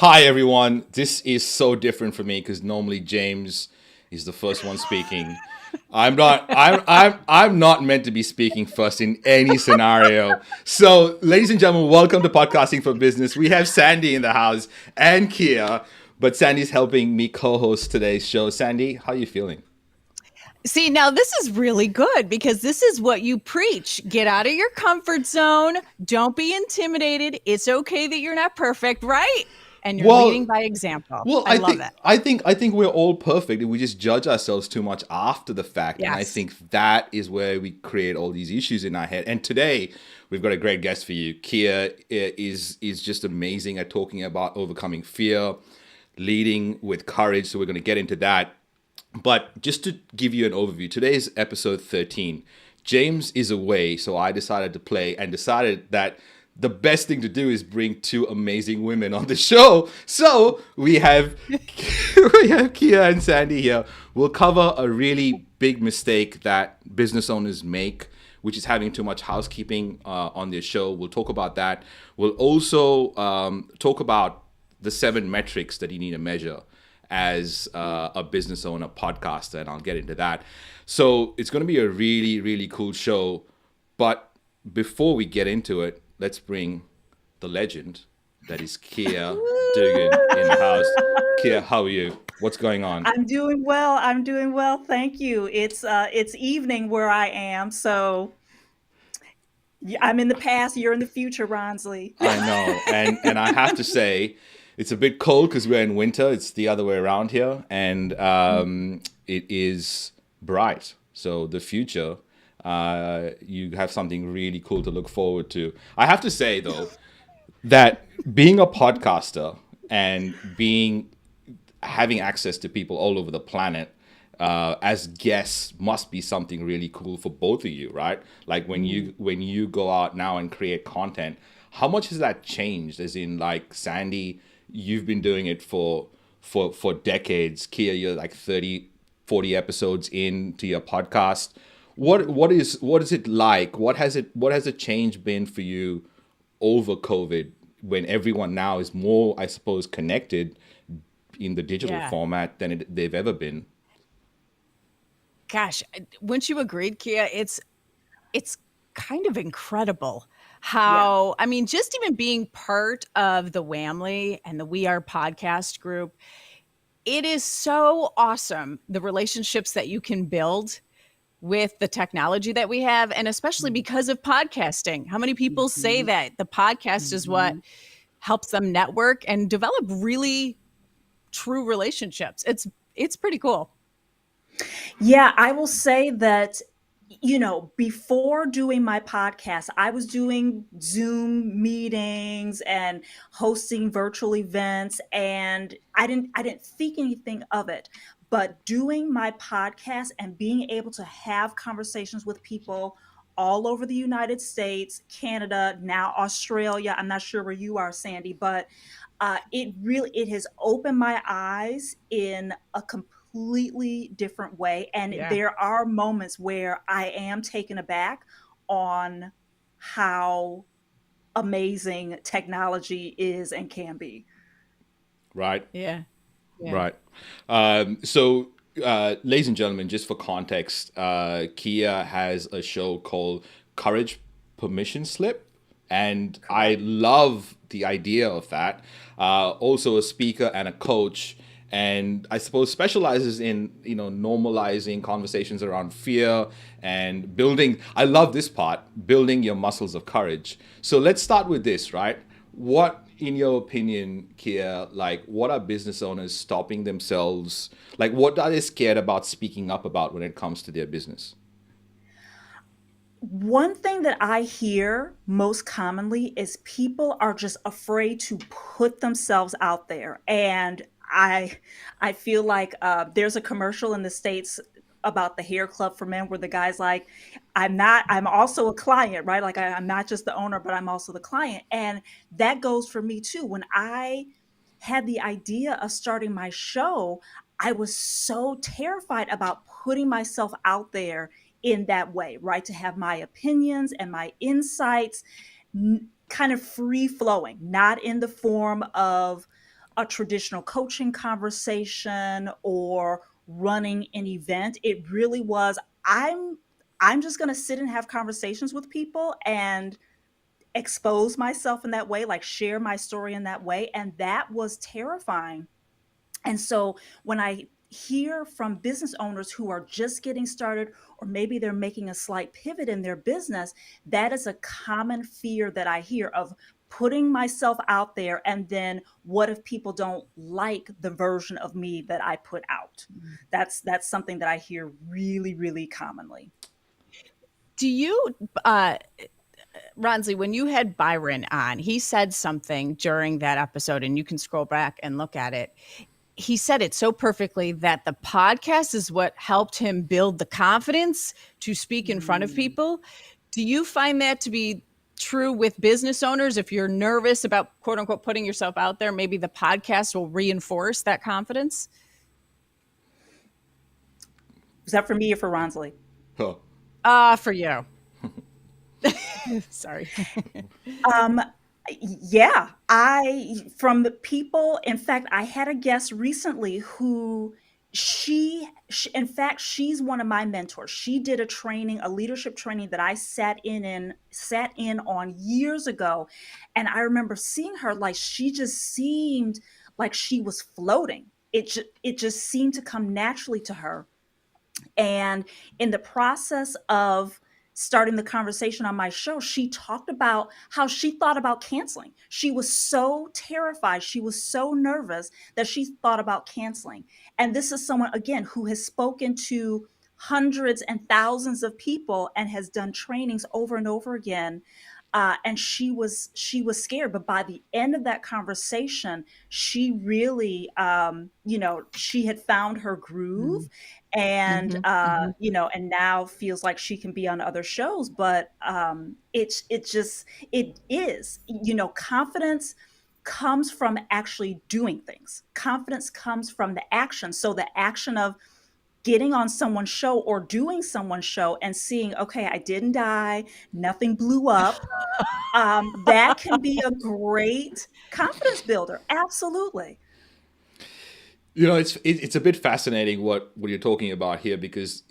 Hi everyone. This is so different for me because normally James is the first one speaking. I'm not. I'm not meant to be speaking first in any scenario. So, ladies and gentlemen, welcome to Podcasting for Business. We have Sandy in the house and Kea, but Sandy's helping me co-host today's show. Sandy, how are you feeling? See, now this is really good because this is what you preach. Get out of your comfort zone. Don't be intimidated. It's okay that you're not perfect, right? And you're leading Well, by example. Well, I love it. I think we're all perfect. We just judge ourselves too much after the fact, and I Yes. think that is where we create all these issues in our head. And today we've got a great guest for you. Kea is just amazing at talking about overcoming fear, leading with courage. So we're going to get into that. But just to give you an overview, today's episode 13. James is away, so I decided to play and decided that the best thing to do is bring two amazing women on the show. So we have we have Kea and Sandy here. We'll cover a really big mistake that business owners make, which is having too much housekeeping on their show. We'll talk about that. We'll also talk about the 7 metrics that you need to measure as a business owner, podcaster, and I'll get into that. So it's going to be a really, really cool show. But before we get into it, let's bring the legend that is Kea Duggan in the house. Kea, how are you? What's going on? I'm doing well. I'm doing well. Thank you. It's evening where I am, so I'm in the past. You're in the future, Ronsley. I know, and I have to say, it's a bit cold because we're in winter. It's the other way around here, and it is bright. So the future, you have something really cool to look forward to. I have to say though, that being a podcaster and being having access to people all over the planet as guests must be something really cool for both of you, right? Like when you go out now and create content, how much has that changed? As in, like Sandy, you've been doing it for decades. Kea, you're like 30, 40 episodes into your podcast. What is it like? What has the change been for you over COVID when everyone now is more, I suppose, connected in the digital Yeah. format than they've ever been? Gosh, wouldn't you agreed, Kia? It's kind of incredible Yeah. how, I mean, just even being part of the Whamley and the We Are podcast group, it is so awesome the relationships that you can build with the technology that we have, and especially because of podcasting. How many people say Mhm. that the podcast is what Mhm. helps them network and develop really true relationships? It's pretty cool. Yeah, I will say that, before doing my podcast, I was doing Zoom meetings and hosting virtual events, and I didn't think anything of it. But doing my podcast and being able to have conversations with people all over the United States, Canada, now Australia. I'm not sure where you are, Sandy, but it has opened my eyes in a completely different way. And Yeah. there are moments where I am taken aback on how amazing technology is and can be. Right. Yeah. Yeah. Right. Ladies and gentlemen, just for context, Kea has a show called Courage Permission Slip, and I Correct. love the idea of that. Also, a speaker and a coach, and I suppose specializes in normalizing conversations around fear and building. I love this part, building your muscles of courage. So let's start with this, right? What, in your opinion, Kea, like what are business owners stopping themselves? Like what are they scared about speaking up about when it comes to their business? One thing that I hear most commonly is people are just afraid to put themselves out there. And I feel like there's a commercial in the States about the hair club for men where the guy's like, I'm also a client, right? Like I'm not just the owner, but I'm also the client. And that goes for me too. When I had the idea of starting my show, I was so terrified about putting myself out there in that way, right? To have my opinions and my insights kind of free flowing, not in the form of a traditional coaching conversation or running an event. It really was, I'm just going to sit and have conversations with people and expose myself in that way, like share my story in that way. And that was terrifying. And so when I hear from business owners who are just getting started, or maybe they're making a slight pivot in their business, that is a common fear that I hear of putting myself out there. And then what if people don't like the version of me that I put out? That's something that I hear really, really commonly. Do you, uh, Ronsley, when you had Byron on, he said something during that episode, and you can scroll back and look at it. He said it so perfectly that the podcast is what helped him build the confidence to speak in front of people. Do you find that to be true with business owners? If you're nervous about, quote unquote, putting yourself out there, maybe the podcast will reinforce that confidence? Is that for me or for Ronsley? For you. Sorry. Yeah, from the people, in fact, I had a guest recently who in fact, she's one of my mentors. She did a training, a leadership training that I sat in on years ago. And I remember seeing her, like, she just seemed like she was floating. It just seemed to come naturally to her. And in the process of starting the conversation on my show, she talked about how she thought about canceling. She was so terrified. She was so nervous that she thought about canceling. And this is someone, again, who has spoken to hundreds and thousands of people and has done trainings over and over again. And she was scared, but by the end of that conversation, she really, she had found her groove, and and now feels like she can be on other shows. But it is, confidence comes from actually doing things. Confidence comes from the action. So the action of getting on someone's show or doing someone's show and seeing, okay, I didn't die, nothing blew up. That can be a great confidence builder. Absolutely. It's a bit fascinating what you're talking about here, because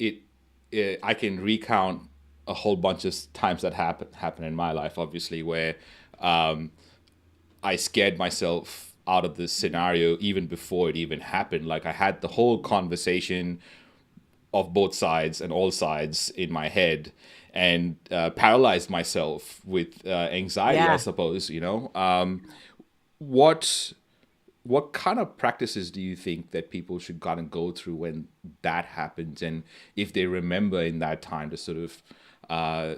I can recount a whole bunch of times that happen in my life, obviously, where I scared myself out of this scenario even before it even happened. Like, I had the whole conversation of both sides and all sides in my head, and paralyzed myself with anxiety, I suppose. What kind of practices do you think that people should kind of go through when that happens, and if they remember in that time to sort of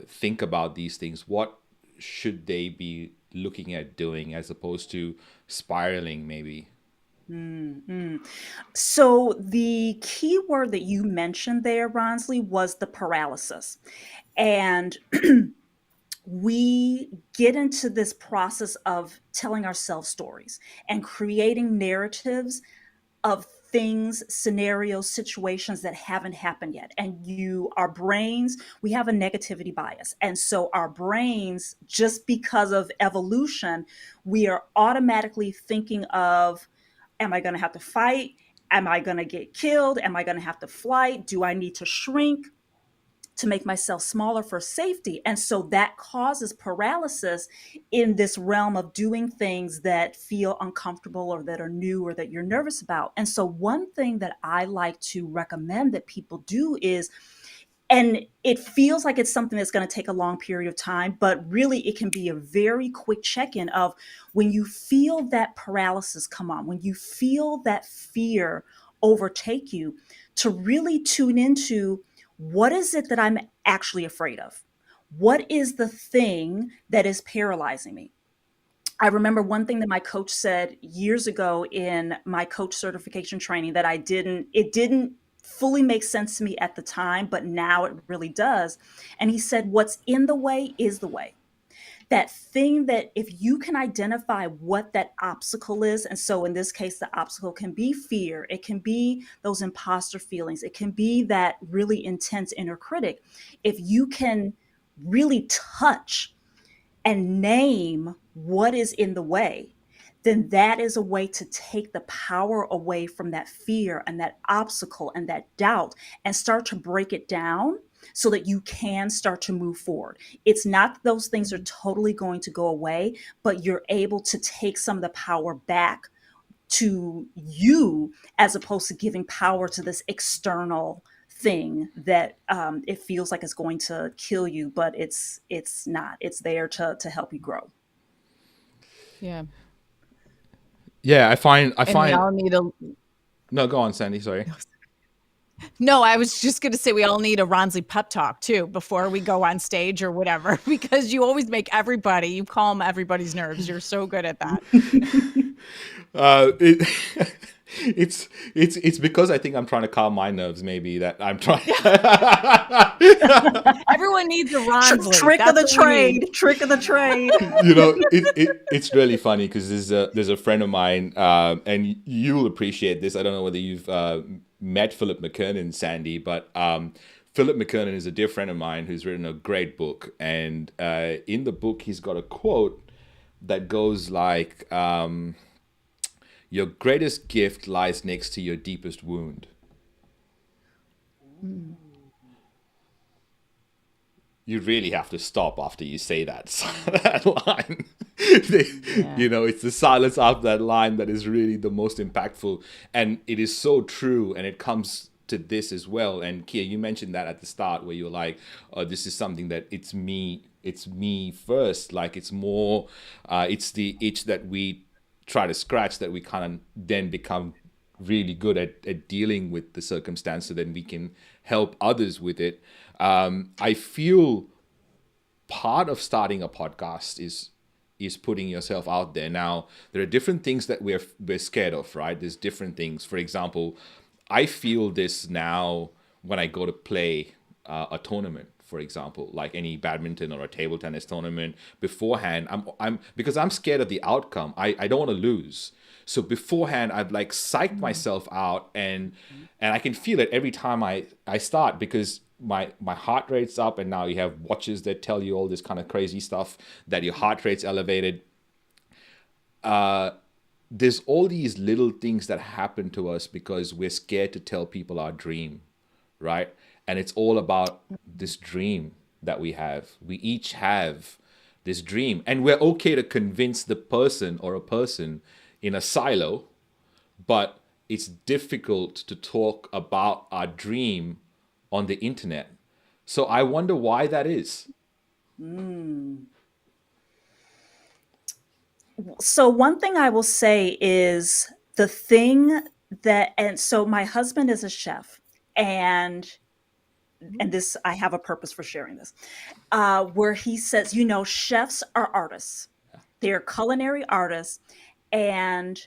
think about these things, what should they be looking at doing as opposed to spiraling maybe? So the key word that you mentioned there, Ronsley, was the paralysis. And we get into this process of telling ourselves stories and creating narratives of things, scenarios, situations that haven't happened yet. And our brains, we have a negativity bias. And so our brains, just because of evolution, we are automatically thinking of, am I going to have to fight? Am I going to get killed? Am I going to have to flight? Do I need to shrink to make myself smaller for safety? And so that causes paralysis in this realm of doing things that feel uncomfortable or that are new or that you're nervous about. And so one thing that I like to recommend that people do is, and it feels like it's something that's going to take a long period of time, but really it can be a very quick check-in of when you feel that paralysis come on, when you feel that fear overtake you, to really tune into, what is it that I'm actually afraid of? What is the thing that is paralyzing me? I remember one thing that my coach said years ago in my coach certification training that it didn't fully make sense to me at the time, but now it really does. And he said, what's in the way is the way. That thing that if you can identify what that obstacle is, and so in this case, the obstacle can be fear, it can be those imposter feelings, it can be that really intense inner critic. If you can really touch and name what is in the way, then that is a way to take the power away from that fear and that obstacle and that doubt and start to break it down so that you can start to move forward. It's not that those things are totally going to go away, but you're able to take some of the power back to you as opposed to giving power to this external thing that it feels like it's going to kill you, but it's not. It's there to help you grow. Yeah. Yeah, I find And we all need a. No, go on, Sandy. Sorry. No, I was just going to say we all need a Ronsley pep talk too before we go on stage or whatever, because you always make you calm everybody's nerves. You're so good at that. It's because I think I'm trying to calm my nerves. Maybe that I'm trying. Everyone needs a Ronsley. Trick of the trade. Trick of the trade. It's really funny because there's a friend of mine, and you'll appreciate this. I don't know whether you've met Philip McKernan, Sandy, but Philip McKernan is a dear friend of mine who's written a great book, and in the book he's got a quote that goes like, "Your greatest gift lies next to your deepest wound." You really have to stop after you say that line. It's the silence after that line that is really the most impactful, and it is so true, and it comes to this as well. And Kea, you mentioned that at the start where you're like, "Oh, this is something that it's me first." Like it's more, it's the itch that we try to scratch that we kind of then become really good at dealing with the circumstance, so then we can help others with it. I feel part of starting a podcast is putting yourself out there. Now, there are different things that we're scared of, right? There's different things. For example, I feel this now when I go to play a tournament, for example, like any badminton or a table tennis tournament. Beforehand, I'm because I'm scared of the outcome. I don't want to lose. So beforehand, I've like psyched myself out, and I can feel it every time I start, because my heart rate's up, and now you have watches that tell you all this kind of crazy stuff that your heart rate's elevated. There's all these little things that happen to us because we're scared to tell people our dream, right? And it's all about this dream that we have. We each have this dream, and we're okay to convince the person or a person in a silo, but it's difficult to talk about our dream on the internet. So I wonder why that is. So one thing I will say is the thing that, and so my husband is a chef, and this, I have a purpose for sharing this, where he says, chefs are artists. They're culinary artists, and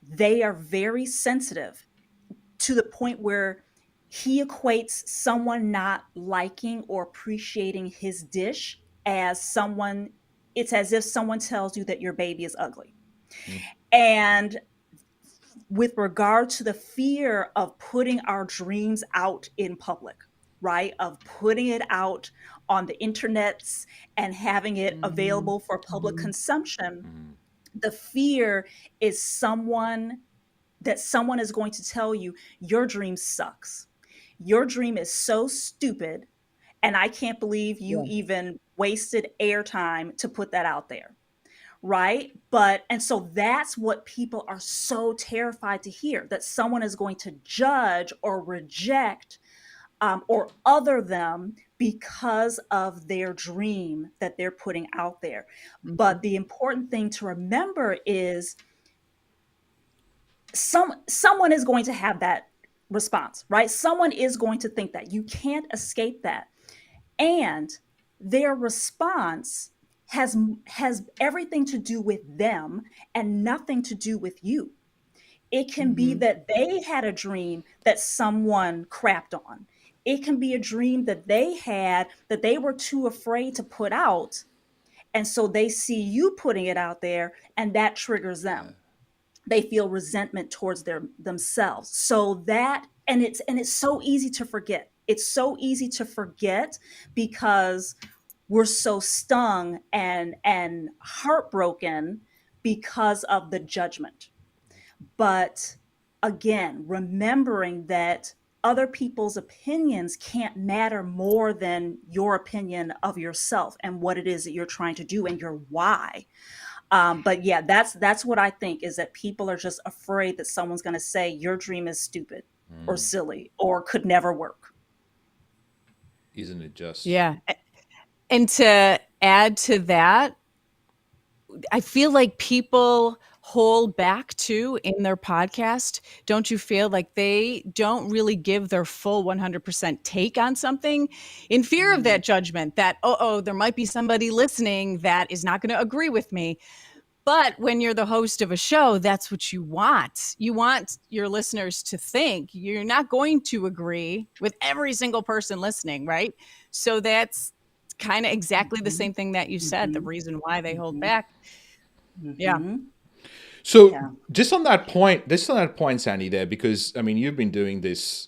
they are very sensitive to the point where he equates someone not liking or appreciating his dish as it's as if someone tells you that your baby is ugly. And with regard to the fear of putting our dreams out in public, right? Of putting it out on the internets and having it available for public consumption, the fear is someone is going to tell you your dream sucks. Your dream is so stupid, and I can't believe you even wasted airtime to put that out there. Right. And so that's what people are so terrified to hear, that someone is going to judge or reject or other them because of their dream that they're putting out there. But the important thing to remember is someone is going to have that response, right? Someone is going to think that. You can't escape that. And their response has everything to do with them and nothing to do with you. It can be that they had a dream that someone crapped on. It can be a dream that they had that they were too afraid to put out. And so they see you putting it out there, and that triggers them. They feel resentment towards themselves. So it's so easy to forget. It's so easy to forget because we're so stung and heartbroken because of the judgment. But again, remembering that other people's opinions can't matter more than your opinion of yourself and what it is that you're trying to do and your why. But yeah, that's what I think, is that people are just afraid that someone's going to say your dream is stupid or silly or could never work. Isn't it just? Yeah. And to add to that, I feel like people hold back too in their podcast. Don't you feel like they don't really give their full 100% take on something in fear of that judgment, that, there might be somebody listening that is not going to agree with me. But when you're the host of a show, that's what you want. You want your listeners to think. You're not going to agree with every single person listening, right? So that's kind of exactly the same thing that you said, the reason why they hold back. Yeah. So Yeah. just on that point, Sandy, there, because I mean, you've been doing this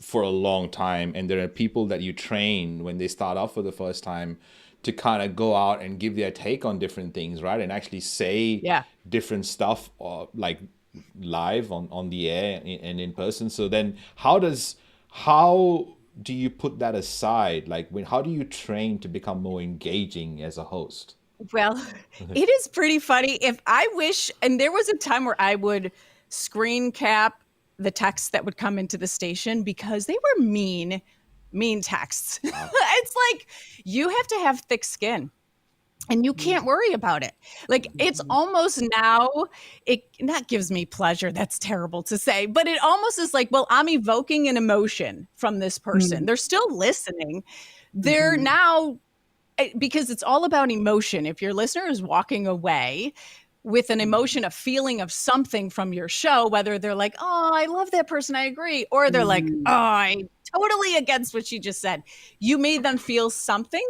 for a long time, and there are people that you train when they start off for the first time to kind of go out and give their take on different things, right? And actually say different stuff, like live on the air and in person. So then how do you put that aside? Like, how do you train to become more engaging as a host? Well, it is pretty funny. If I wish, and there was a time where I would screen cap the texts that would come into the station because they were mean texts. Wow. It's like, you have to have thick skin and you can't worry about it. Like, it's almost now, that gives me pleasure. That's terrible to say, but it almost is like, well, I'm evoking an emotion from this person. They're still listening. They're now, because it's all about emotion. If your listener is walking away with an emotion, a feeling of something from your show, whether they're like, oh, I love that person, I agree, or they're like, oh, I'm totally against what she just said, you made them feel something.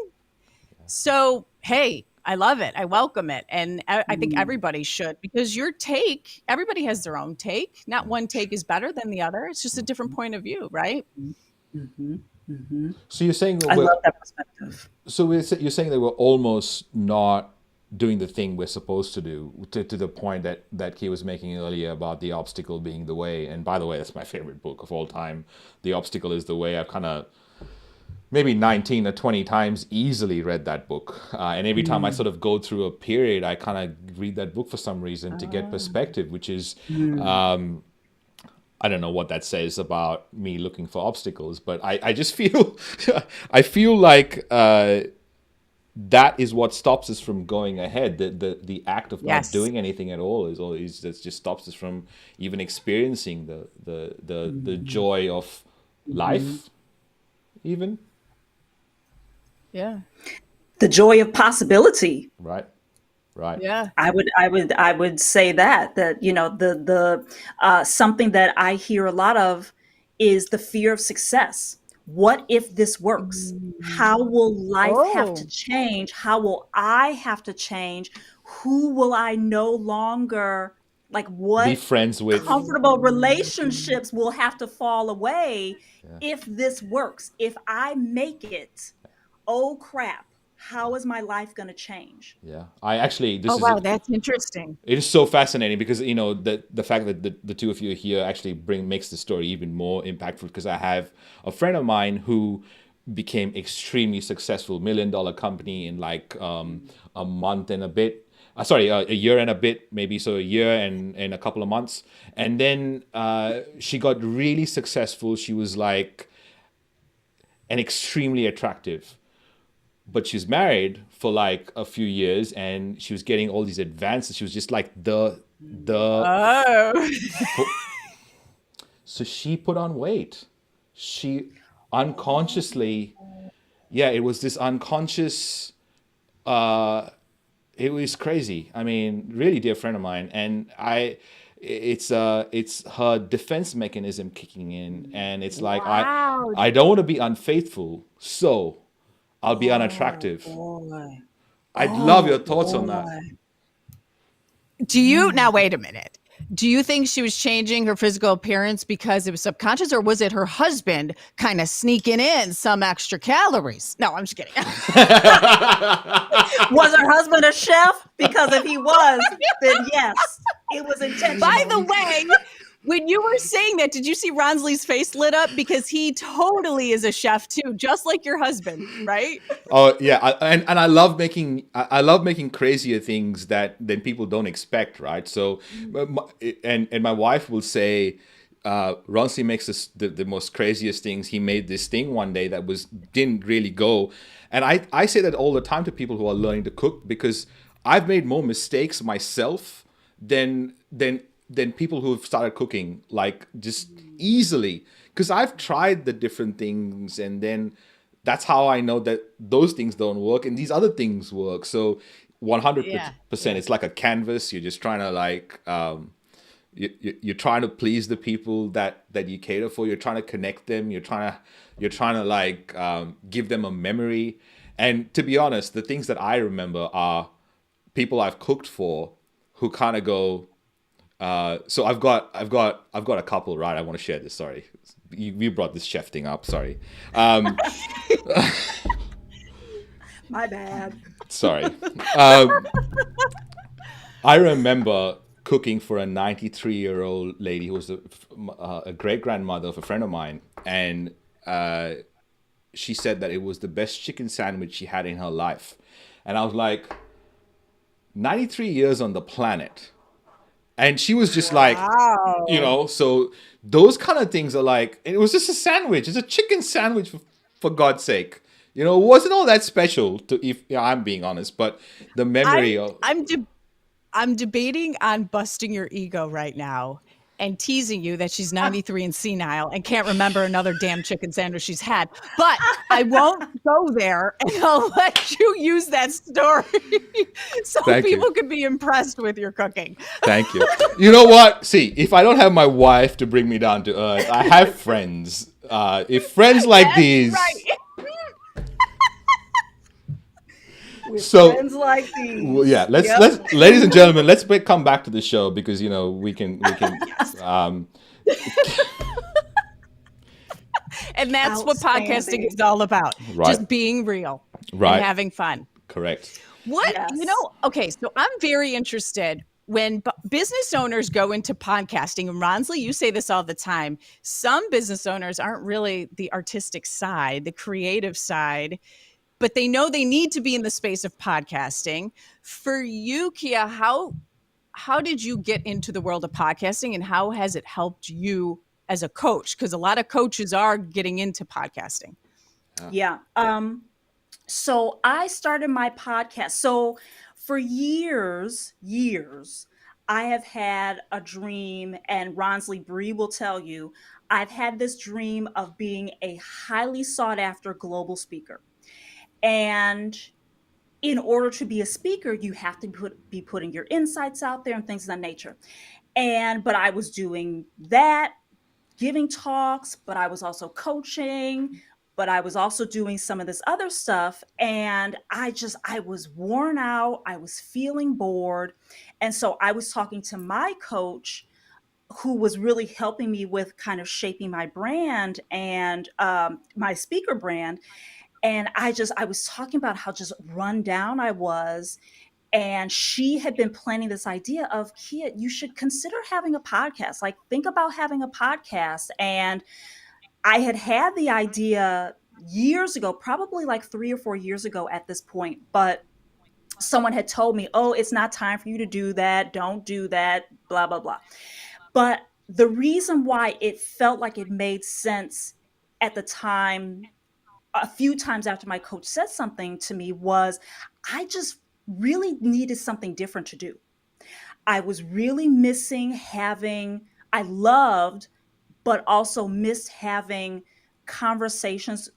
So, hey, I love it. I welcome it. And I think everybody should, because everybody has their own take. Not one take is better than the other. It's just a different point of view, right? So you're saying I love that perspective. So you're saying that we're almost not doing the thing we're supposed to do, to the point that Kea was making earlier about The Obstacle being the way. And by the way, that's my favorite book of all time. The Obstacle is the Way. I've kind of maybe 19 or 20 times easily read that book. And every time I sort of go through a period, I kind of read that book for some reason to get perspective, which is, I don't know what that says about me looking for obstacles, but I just feel, I feel like that is what stops us from going ahead. The act of not doing anything at all is that just stops us from even experiencing the joy of life, even. Yeah. The joy of possibility. Right. Yeah. I would say that the something that I hear a lot of is the fear of success. What if this works? How will life have to change? How will I have to change? Who will I no longer, like, what be friends with? Comfortable relationships will have to fall away if this works. If I make it, oh crap, how is my life going to change? Yeah, I actually. That's interesting. It is so fascinating because the fact that the two of you here actually makes the story even more impactful, because I have a friend of mine who became extremely successful, $1 million company in like a month and a bit. A year and a bit, maybe. So a year and a couple of months, and then she got really successful. She was like and extremely attractive. But she was married for like a few years, and she was getting all these advances. She was just like So she put on weight. She unconsciously, it was this unconscious. It was crazy. I mean, really dear friend of mine, and it's her defense mechanism kicking in, and it's like I don't want to be unfaithful, so I'll be unattractive. I'd love your thoughts on that. Do you, now wait a minute. Do you think she was changing her physical appearance because it was subconscious, or was it her husband kind of sneaking in some extra calories? No, I'm just kidding. Was her husband a chef? Because if he was, then yes, it was intentional. By the way, when you were saying that, did you see Ronsley's face lit up? Because he totally is a chef too, just like your husband, right? Oh yeah, and I love making crazier things that then people don't expect, right? So, and my wife will say, Ronsley makes the most craziest things. He made this thing one day that didn't really go, and I say that all the time to people who are learning to cook, because I've made more mistakes myself than people who have started cooking, like just easily, because I've tried the different things, and then that's how I know that those things don't work and these other things work. So 100%, it's like a canvas. You're just trying to you're trying to please the people that you cater for. You're trying to connect them. You're trying to give them a memory. And to be honest, the things that I remember are people I've cooked for who kind of go. So I've got a couple, right? I want to share this. Sorry, you brought this chef thing up. Sorry. My bad. Sorry. I remember cooking for a 93-year-old lady who was a great grandmother of a friend of mine, and she said that it was the best chicken sandwich she had in her life, and I was like, 93 years on the planet. And she was just like, so those kind of things are like, it was just a sandwich. It's a chicken sandwich, for God's sake. It wasn't all that special, if I'm being honest, but the memory I'm debating on busting your ego right now and teasing you that she's 93 and senile and can't remember another damn chicken sandwich she's had. But I won't go there, and I'll let you use that story so people can be impressed with your cooking. Thank you. You know what? See, if I don't have my wife to bring me down to earth, I have friends. If friends like these... Right. Friends like these. Well, yeah, let's ladies and gentlemen, let's come back to the show, because we can and that's what podcasting is all about. Right. Just being real, right, and having fun. Correct. What okay, so I'm very interested when business owners go into podcasting, and Ronsley, you say this all the time. Some business owners aren't really the artistic side, the creative side, but they know they need to be in the space of podcasting. For you, Kea, how did you get into the world of podcasting, and how has it helped you as a coach? Because a lot of coaches are getting into podcasting. Yeah. So I started my podcast. So for years, I have had a dream, and Ronsley Bree will tell you, I've had this dream of being a highly sought after global speaker. And in order to be a speaker, you have to be putting your insights out there and things of that nature. But I was doing that, giving talks, but I was also coaching, but I was also doing some of this other stuff. And I was worn out. I was feeling bored. And so I was talking to my coach, who was really helping me with kind of shaping my brand and my speaker brand. And I was talking about how just run down I was. And she had been planning this idea of, Kea, you should consider having a podcast. Like, think about having a podcast. And I had the idea years ago, probably like 3 or 4 years ago at this point. But someone had told me, oh, it's not time for you to do that. Don't do that, blah, blah, blah. But the reason why it felt like it made sense at the time, a few times after my coach said something to me, was I just really needed something different to do. I was really missing I loved, but also missed having conversations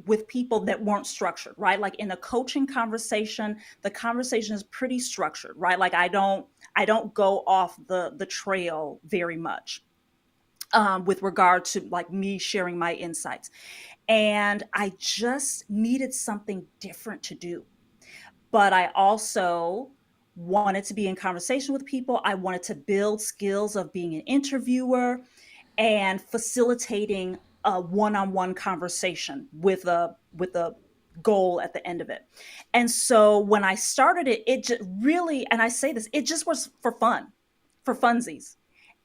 with people that weren't structured, right? Like in a coaching conversation, the conversation is pretty structured, right? Like I don't go off the trail very much with regard to like me sharing my insights. And I just needed something different to do. But I also wanted to be in conversation with people. I wanted to build skills of being an interviewer and facilitating a one-on-one conversation with a goal at the end of it. And so when I started it, it just really, and I say this, it just was for fun, for funsies.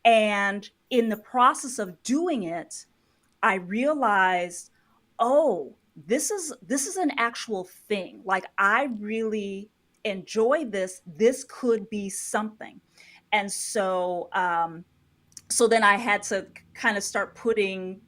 And in the process of doing it, I realized, oh, this is an actual thing. Like, I really enjoy this. This could be something. And so then I had to kind of start putting,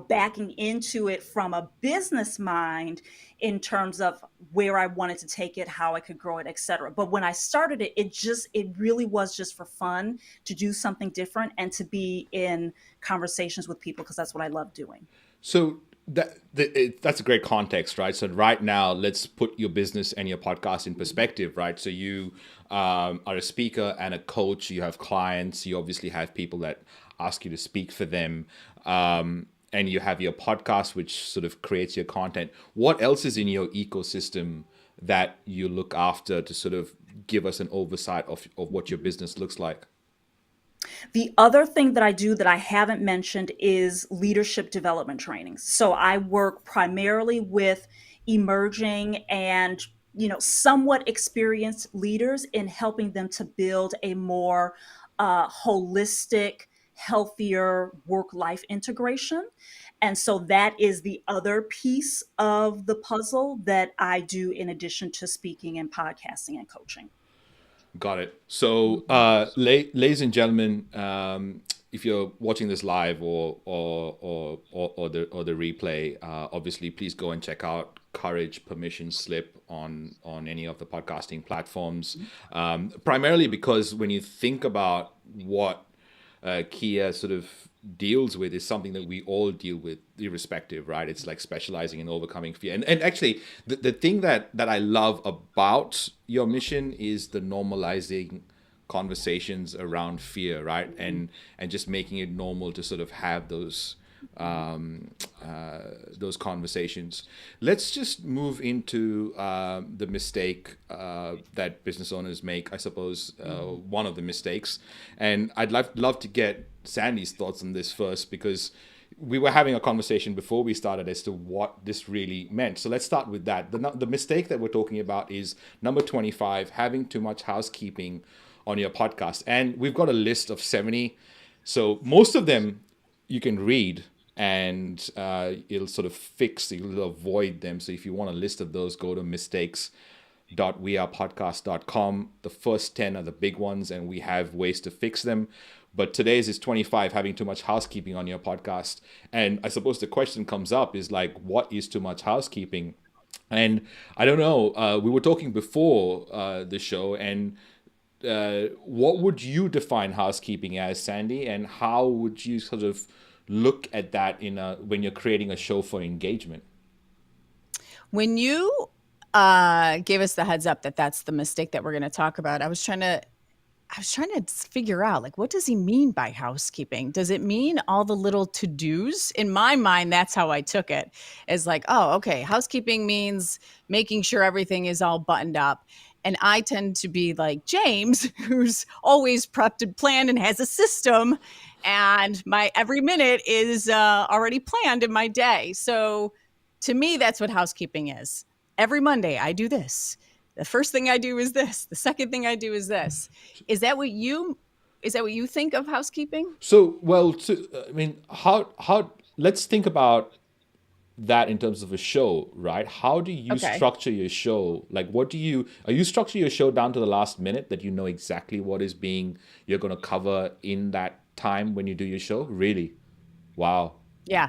backing into it from a business mind in terms of where I wanted to take it, how I could grow it, etc. But when I started it, it really was just for fun, to do something different and to be in conversations with people, because that's what I love doing. So that's a great context, right? So right now, let's put your business and your podcast in perspective, right? So you are a speaker and a coach. You have clients. You obviously have people that ask you to speak for them. And you have your podcast, which sort of creates your content. What else is in your ecosystem that you look after to sort of give us an oversight of what your business looks like? The other thing that I do that I haven't mentioned is leadership development trainings. So I work primarily with emerging and, somewhat experienced leaders in helping them to build a more holistic, healthier work-life integration. And so that is the other piece of the puzzle that I do in addition to speaking and podcasting and coaching. Got it. So, ladies and gentlemen, if you're watching this live or the replay, obviously, please go and check out Courage Permission Slip on any of the podcasting platforms. Primarily because when you think about what Kea sort of deals with, is something that we all deal with irrespective, right? It's like specializing in overcoming fear. And actually, the thing that I love about your mission is the normalizing conversations around fear, right? And just making it normal to sort of have those conversations. Let's just move into the mistake that business owners make, I suppose, one of the mistakes. And I'd love to get Sandy's thoughts on this first, because we were having a conversation before we started as to what this really meant. So let's start with that. The mistake that we're talking about is number 25, having too much housekeeping on your podcast. And we've got a list of 70. So most of them you can read, and it'll sort of you'll avoid them. So if you want a list of those, go to mistakes.wearepodcast.com. The first 10 are the big ones, and we have ways to fix them. But today's is 25, having too much housekeeping on your podcast. And I suppose the question comes up is like, what is too much housekeeping? And I don't know, we were talking before the show, and what would you define housekeeping as, Sandy? And how would you sort of look at that when you're creating a show for engagement? When you gave us the heads up that that's the mistake that we're going to talk about, I was trying to figure out, like, what does he mean by housekeeping? Does it mean all the little to-dos? In my mind, that's how I took it, as like, oh, okay, housekeeping means making sure everything is all buttoned up. And I tend to be like James, who's always prepped and planned and has a system, and my every minute is already planned in my day. So to me, that's what housekeeping is. Every Monday, I do this. The first thing I do is this. The second thing I do is this. Is that what you think of housekeeping? So, how let's think about that in terms of a show, right? How do you structure your show? Like, are you structuring your show down to the last minute, that you know exactly what you're going to cover in that time when you do your show? Really? Wow. Yeah.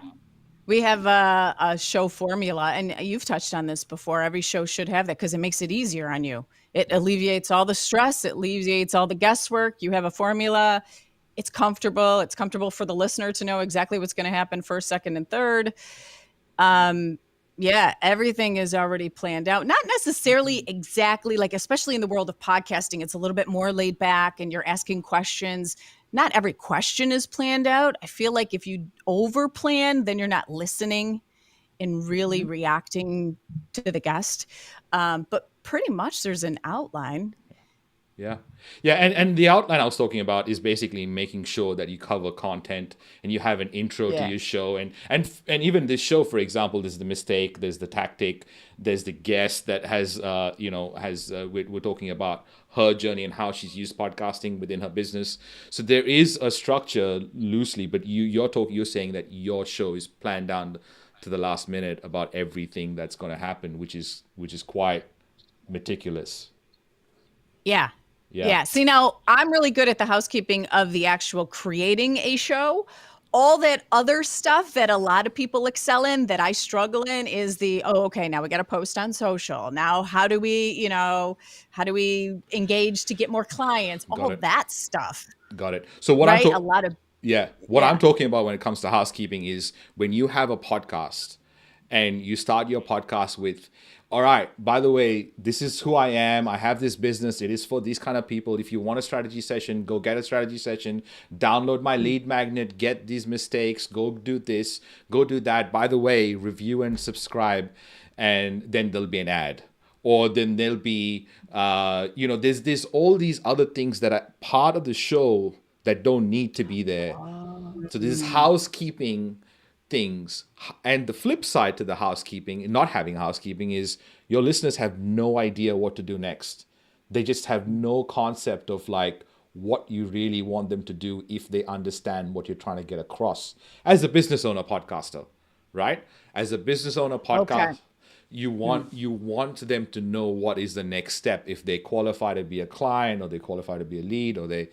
We have a show formula, and you've touched on this before. Every show should have that, because it makes it easier on you. It alleviates all the stress. It alleviates all the guesswork. You have a formula. It's comfortable. It's comfortable for the listener to know exactly what's going to happen first, second, and third. Yeah, everything is already planned out. Not necessarily exactly, like, especially in the world of podcasting, it's a little bit more laid back and you're asking questions. Not every question is planned out. I feel like if you over plan, then you're not listening and really reacting to the guest. But pretty much there's an outline. Yeah. Yeah. And the outline I was talking about is basically making sure that you cover content and you have an intro to Yeah. your show. And even this show, for example, there's the mistake, there's the tactic, there's the guest that has, we're talking about her journey and how she's used podcasting within her business. So there is a structure loosely, but you're saying that your show is planned down to the last minute about everything that's going to happen, which is quite meticulous. Yeah. Yeah. Yeah. See, now I'm really good at the housekeeping of the actual creating a show. All that other stuff that a lot of people excel in that I struggle in is okay, now we got to post on social. Now, how do we engage to get more clients? Got All it. that stuff, Got it. So what right? A lot of, what I'm yeah. talking about when it comes to housekeeping is when you have a podcast and you start your podcast with, all right, by the way, this is who I am. I have this business. It is for these kind of people. If you want a strategy session, go get a strategy session. Download my lead magnet. Get these mistakes. Go do this. Go do that. By the way, review and subscribe. And then there'll be an ad. Or then there'll be, there's all these other things that are part of the show that don't need to be there. So this is housekeeping things. And the flip side to the housekeeping, not having housekeeping, is your listeners have no idea what to do next. They just have no concept of like what you really want them to do if they understand what you're trying to get across as a business owner podcaster, right? As a business owner podcast, Okay. you want them to know what is the next step if they qualify to be a client, or they qualify to be a lead, or they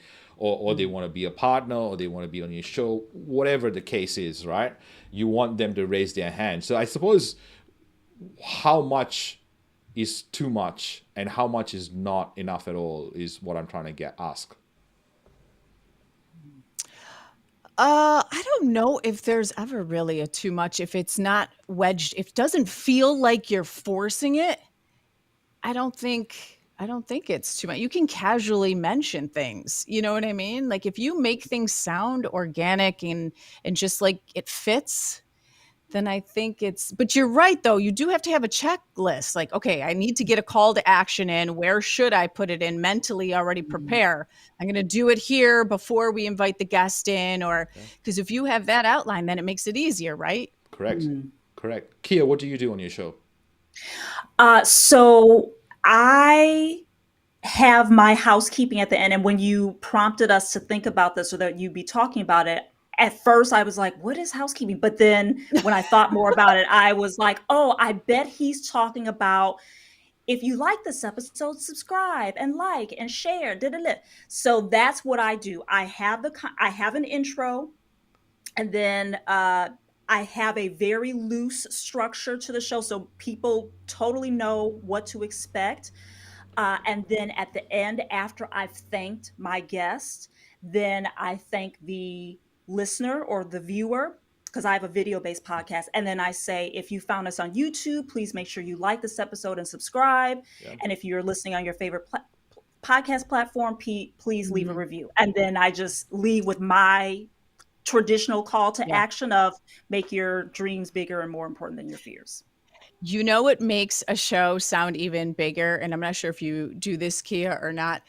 want to be a partner, or they want to be on your show, whatever the case is, right? You want them to raise their hand. So I suppose how much is too much and how much is not enough at all is what I'm trying to ask. I don't know if there's ever really a too much, if it's not wedged, if it doesn't feel like you're forcing it. I don't think it's too much. You can casually mention things. You know what I mean? Like if you make things sound organic and just like it fits, then I think but you're right though. You do have to have a checklist. Like, okay, I need to get a call to action in. Where should I put it in? Mentally already prepare. I'm going to do it here before we invite the guest in, or because if you have that outline, then it makes it easier, right? Correct. Correct. Kea, what do you do on your show? So I have my housekeeping at the end. And when you prompted us to think about this, or that you'd be talking about it, at first I was like, what is housekeeping? But then when I thought more about it, I was like, oh, I bet he's talking about, if you like this episode, subscribe and like and share. So that's what I do. I have an intro, and then I have a very loose structure to the show, so people totally know what to expect. And then at the end, after I've thanked my guest, then I thank the listener or the viewer, because I have a video-based podcast. And then I say, if you found us on YouTube, please make sure you like this episode and subscribe. Yeah. And if you're listening on your favorite podcast platform, please leave a review. And then I just leave with my traditional call to action of make your dreams bigger and more important than your fears. You know what makes a show sound even bigger, and I'm not sure if you do this, Kea, or not,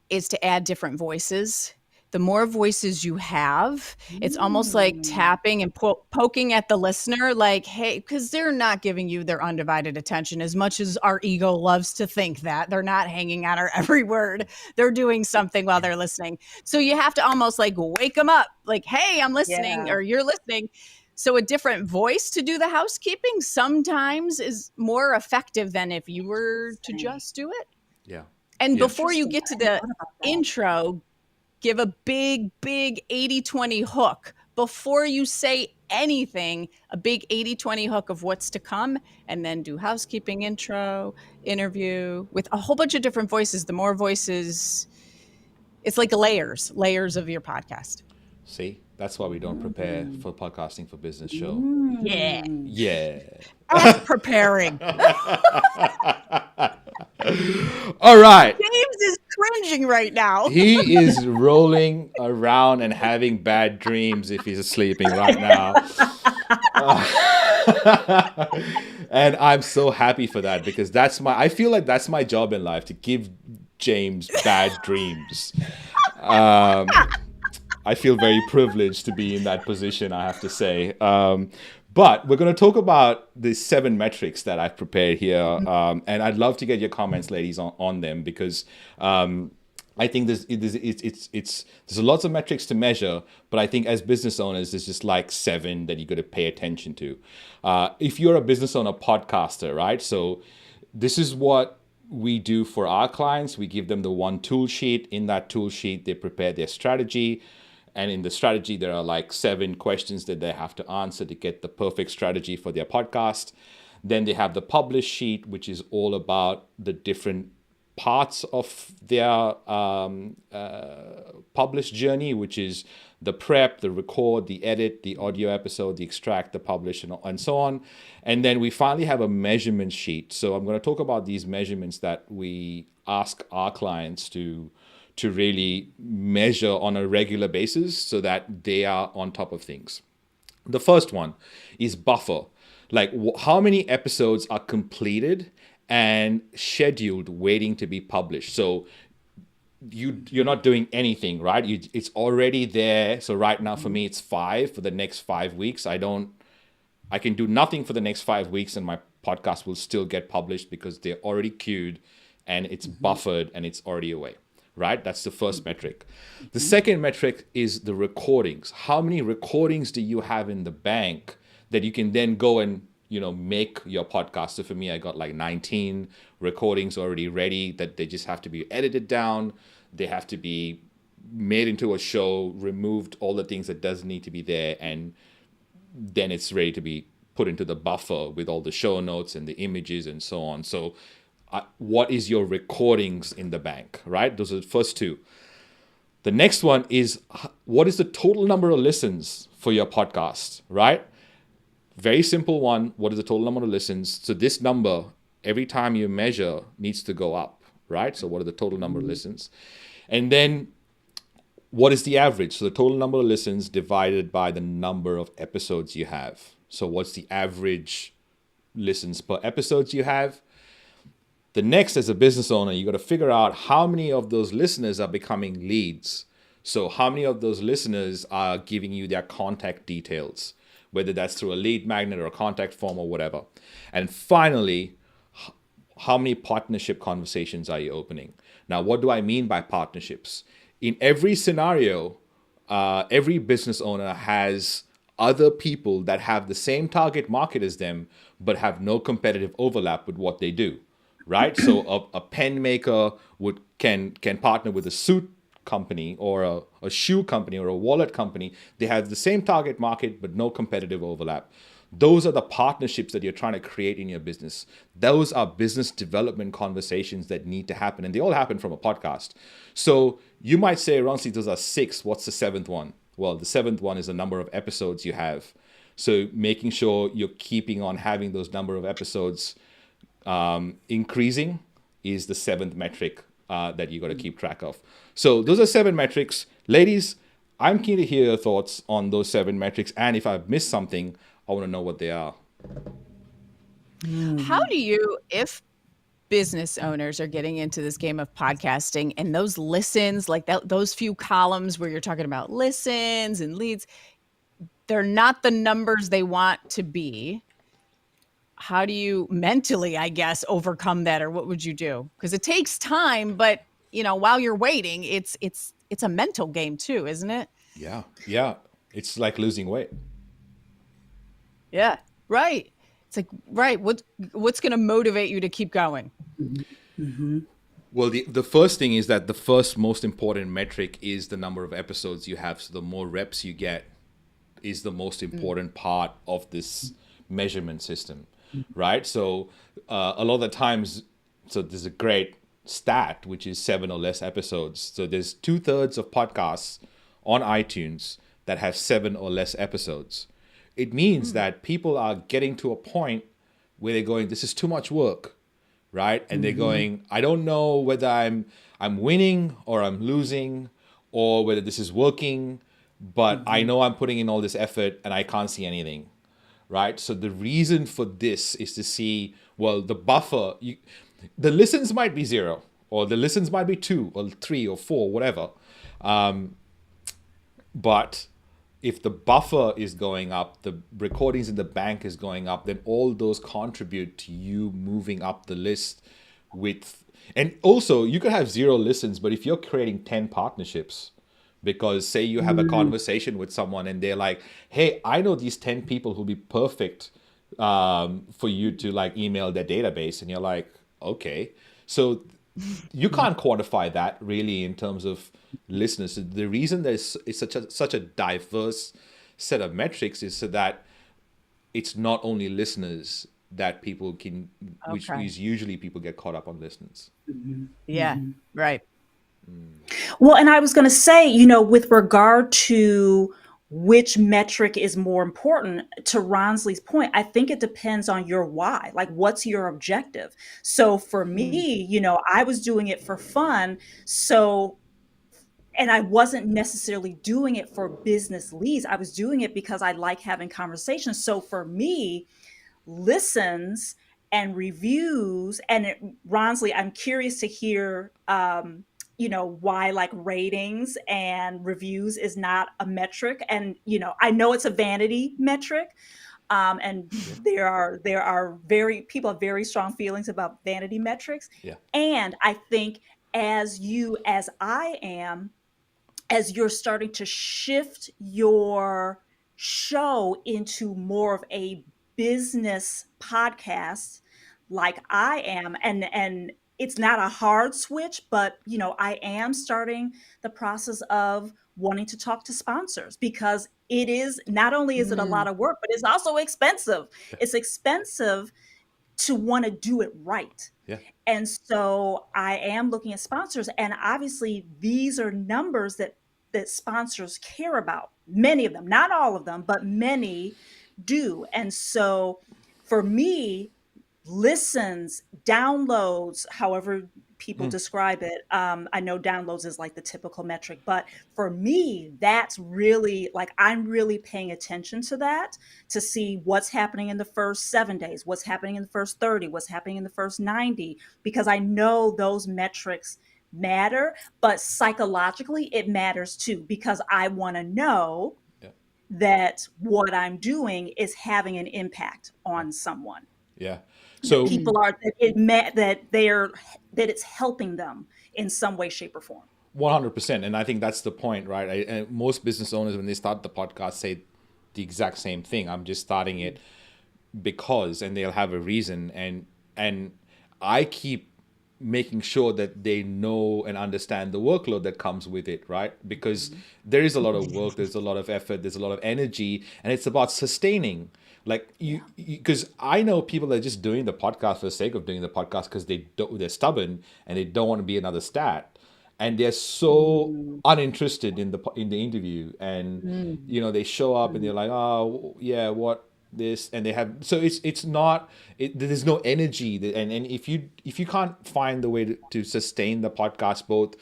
is to add different voices. The more voices you have, it's almost like tapping and poking at the listener, like, hey, because they're not giving you their undivided attention as much as our ego loves to think that. They're not hanging on our every word. They're doing something while they're listening. So you have to almost like wake them up, like, hey, I'm listening, or you're listening. So a different voice to do the housekeeping sometimes is more effective than if you were to just do it. Yeah. And before you get to the intro, give a big 80-20 hook. Before you say anything, a big 80-20 hook of what's to come, and then do housekeeping, intro, interview with a whole bunch of different voices. The more voices, it's like layers of your podcast. See, that's why we don't prepare for Podcasting for Business show. Yeah. Yeah. I'm preparing. All right. James is cringing right now. He is rolling around and having bad dreams if he's sleeping right now. And I'm so happy for that, because I feel like that's my job in life, to give James bad dreams. I feel very privileged to be in that position, I have to say. But we're going to talk about the 7 metrics that I've prepared here. And I'd love to get your comments, ladies, on them, because I think there's lots of metrics to measure, but I think as business owners, there's just like 7 that you got to pay attention to. If you're a business owner podcaster, right? So this is what we do for our clients. We give them the one tool sheet. In that tool sheet, they prepare their strategy. And in the strategy, there are like 7 questions that they have to answer to get the perfect strategy for their podcast. Then they have the publish sheet, which is all about the different parts of their publish journey, which is the prep, the record, the edit, the audio episode, the extract, the publish, and so on. And then we finally have a measurement sheet. So I'm going to talk about these measurements that we ask our clients to really measure on a regular basis so that they are on top of things. The first one is buffer. Like how many episodes are completed and scheduled waiting to be published. So you're not doing anything, right? It's already there. So right now for me, it's 5 for the next 5 weeks. I can do nothing for the next 5 weeks and my podcast will still get published because they're already queued and it's buffered and it's already away. Right? That's the first metric. The second metric is the recordings. How many recordings do you have in the bank that you can then go and, make your podcast? So for me, I got like 19 recordings already ready that they just have to be edited down. They have to be made into a show, removed all the things that doesn't need to be there. And then it's ready to be put into the buffer with all the show notes and the images and so on. So what is your recordings in the bank, right? Those are the first 2. The next one is what is the total number of listens for your podcast, right? Very simple one. What is the total number of listens? So this number, every time you measure, needs to go up, right? So what are the total number of listens? And then what is the average? So the total number of listens divided by the number of episodes you have. So what's the average listens per episodes you have? The next, as a business owner, you got to figure out how many of those listeners are becoming leads. So how many of those listeners are giving you their contact details, whether that's through a lead magnet or a contact form or whatever. And finally, how many partnership conversations are you opening? Now, what do I mean by partnerships? In every scenario, every business owner has other people that have the same target market as them, but have no competitive overlap with what they do. Right, so a pen maker can partner with a suit company or a shoe company or a wallet company. They have the same target market but no competitive overlap. Those are the partnerships that you're trying to create in your business. Those are business development conversations that need to happen, and they all happen from a podcast. So you might say, Ronsley, those are 6. What's the 7th one? Well, the 7th one is the number of episodes you have. So making sure you're keeping on having those number of episodes increasing is the 7th metric that you got to keep track of. So those are 7 metrics. Ladies, I'm keen to hear your thoughts on those 7 metrics. And if I've missed something, I want to know what they are. How do you, if business owners are getting into this game of podcasting and those listens, like those few columns where you're talking about listens and leads, they're not the numbers they want to be. How do you mentally, I guess, overcome that, or what would you do? Because it takes time, but while you're waiting, it's a mental game too, isn't it? Yeah. It's like losing weight. Yeah, right. It's like, right. What's going to motivate you to keep going? Mm-hmm. Well, the first thing is that the first most important metric is the number of episodes you have. So the more reps you get is the most important part of this measurement system. Right. So a lot of the times, so there's a great stat, which is 7 or less episodes. So there's 2/3 of podcasts on iTunes that have 7 or less episodes. It means that people are getting to a point where they're going, this is too much work. Right. And they're going, I don't know whether I'm winning or I'm losing or whether this is working, but I know I'm putting in all this effort and I can't see anything. Right. So the reason for this is to see, well, the buffer, the listens might be 0. or the listens might be 2 or 3 or 4, whatever. But if the buffer is going up, the recordings in the bank is going up, then all those contribute to you moving up the list with. And also, you could have 0 listens, but if you're creating 10 partnerships, because say you have a conversation with someone and they're like, hey, I know these 10 people who'll be perfect for you to like email their database. And you're like, okay. So you can't quantify that really in terms of listeners. The reason there's such a diverse set of metrics is so that it's not only listeners that people can, which is usually people get caught up on listeners. Yeah, right. Well, and I was going to say, with regard to which metric is more important, to Ronsley's point, I think it depends on your why. Like, what's your objective? So for me, I was doing it for fun. And I wasn't necessarily doing it for business leads. I was doing it because I like having conversations. So for me, listens and reviews, and Ronsley, I'm curious to hear, why like ratings and reviews is not a metric. And, I know it's a vanity metric. And there are people have very strong feelings about vanity metrics. Yeah. And I think as you're starting to shift your show into more of a business podcast like I am, and it's not a hard switch, but I am starting the process of wanting to talk to sponsors, because it is not only is it a lot of work, but it's also expensive. It's expensive to want to do it right. Yeah. And so I am looking at sponsors, and obviously these are numbers that sponsors care about. Many of them, not all of them, but many do. And so for me, listens, downloads, however people describe it. I know downloads is like the typical metric, but for me, that's really like, I'm really paying attention to that, to see what's happening in the first 7 days, what's happening in the first 30, what's happening in the first 90, because I know those metrics matter, but psychologically it matters too, because I want to know that what I'm doing is having an impact on someone. Yeah. So people are that it's helping them in some way, shape, or form. 100%, and I think that's the point, right? And most business owners, when they start the podcast, say the exact same thing. I'm just starting it because, and they'll have a reason, and I keep making sure that they know and understand the workload that comes with it, right? Because there is a lot of work, there's a lot of effort, there's a lot of energy, and it's about sustaining. Like because I know people that are just doing the podcast for the sake of doing the podcast because they're stubborn and they don't want to be another stat, and they're so uninterested in the interview, and they show up and they're like, oh yeah, what this, and they have, so it's not, there's no energy, and if you can't find the way to sustain the podcast, both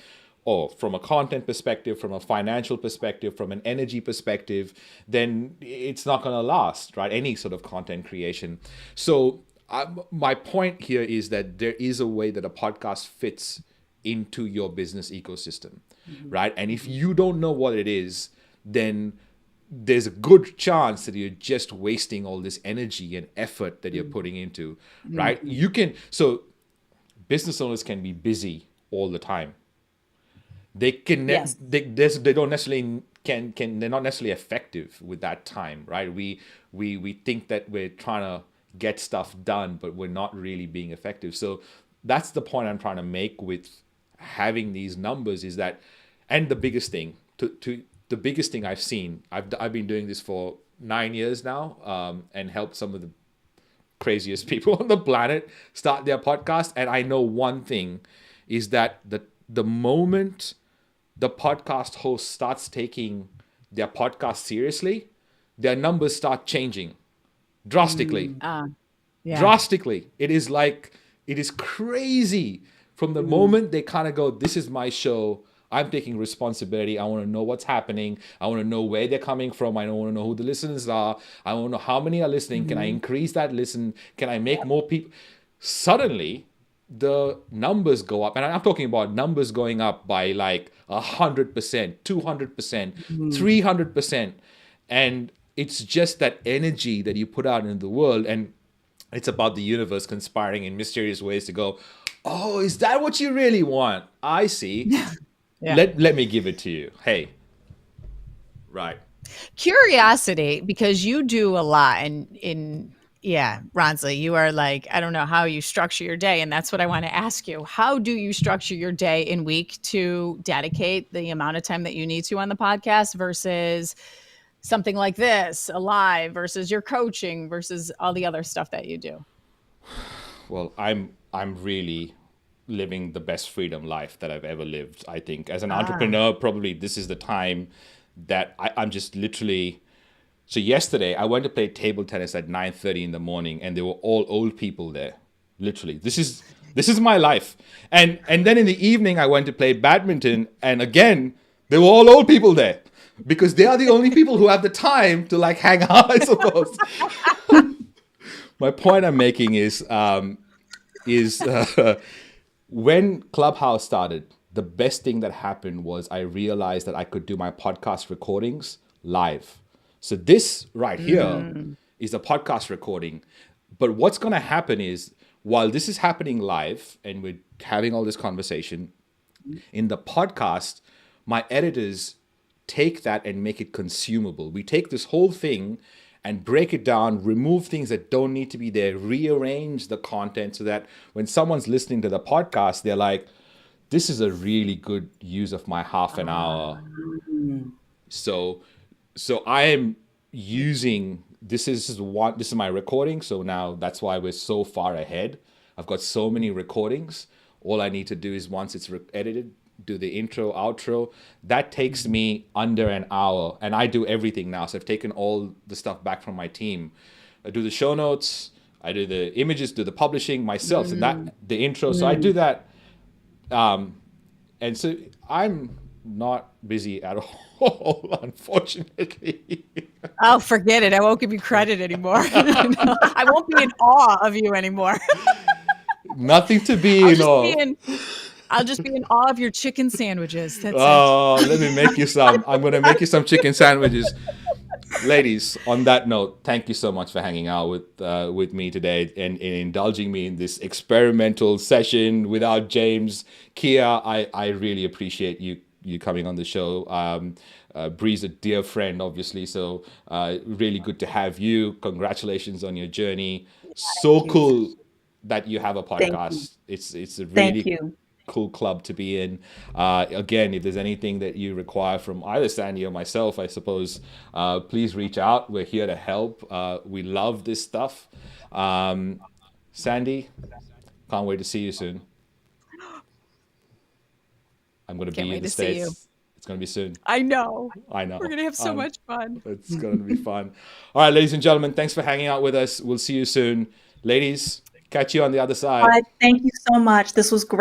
or from a content perspective, from a financial perspective, from an energy perspective, then it's not going to last, right? Any sort of content creation. So my point here is that there is a way that a podcast fits into your business ecosystem, right? And if you don't know what it is, then there's a good chance that you're just wasting all this energy and effort that you're putting into, right? So business owners can be busy all the time. They can they don't necessarily they're not necessarily effective with that time, right? We think that we're trying to get stuff done, but we're not really being effective. So that's the point I'm trying to make with having these numbers, is that, and the biggest thing the biggest thing I've seen, I've been doing this for 9 years now, and helped some of the craziest people on the planet start their podcast. And I know one thing is that the moment the podcast host starts taking their podcast seriously, their numbers start changing drastically. Drastically. It is crazy. From the moment they kind of go, this is my show, I'm taking responsibility, I want to know what's happening, I want to know where they're coming from, I want to know who the listeners are, I want to know how many are listening, can I increase that listen, can I make more people? Suddenly, the numbers go up, and I'm talking about numbers going up by like 100%, 200%, 300%. And it's just that energy that you put out into the world. And it's about the universe conspiring in mysterious ways to go, oh, is that what you really want? I see. Yeah. Let me give it to you. Hey. Right. Curiosity, because you do a lot yeah, Ronsley, you are like, I don't know how you structure your day. And that's what I want to ask you. How do you structure your day in week to dedicate the amount of time that you need to on the podcast versus something like this, a live, versus your coaching, versus all the other stuff that you do? Well, I'm really living the best freedom life that I've ever lived. I think as an entrepreneur, probably this is the time that I'm just literally. So yesterday I went to play table tennis at 9:30 in the morning, and there were all old people there. Literally, this is my life. And then in the evening I went to play badminton, and again there were all old people there, because they are the only people who have the time to like hang out, I suppose. My point I'm making is when Clubhouse started, the best thing that happened was I realized that I could do my podcast recordings live. So this right here is a podcast recording. But what's going to happen is, while this is happening live and we're having all this conversation, in the podcast, my editors take that and make it consumable. We take this whole thing and break it down, remove things that don't need to be there, rearrange the content so that when someone's listening to the podcast, they're like, this is a really good use of my half an hour. So I am using, this is my recording. So now that's why we're so far ahead. I've got so many recordings. All I need to do is, once it's edited, do the intro, outro. That takes me under an hour, and I do everything now. So I've taken all the stuff back from my team. I do the show notes, I do the images, do the publishing myself, and that the intro. So I do that, and so I'm not busy at all, unfortunately. Oh, forget it. I won't give you credit anymore. I won't be in awe of you anymore. Nothing to be in awe. I'll just be in awe of your chicken sandwiches. That's Let me make you some. I'm going to make you some chicken sandwiches. Ladies, on that note, thank you so much for hanging out with me today and indulging me in this experimental session without James. Kea, I really appreciate you coming on the show. Bree's a dear friend, obviously, so really good to have you. Congratulations on your journey. So cool that you have a podcast. It's a really cool club to be in. Again, if there's anything that you require from either Sandy or myself, I suppose, please reach out. We're here to help. We love this stuff. Sandy, can't wait to see you soon. I'm going to be in the States. It's going to be soon. I know. We're going to have so much fun. It's going to be fun. All right, ladies and gentlemen, thanks for hanging out with us. We'll see you soon. Ladies, catch you on the other side. Thank you so much. This was great.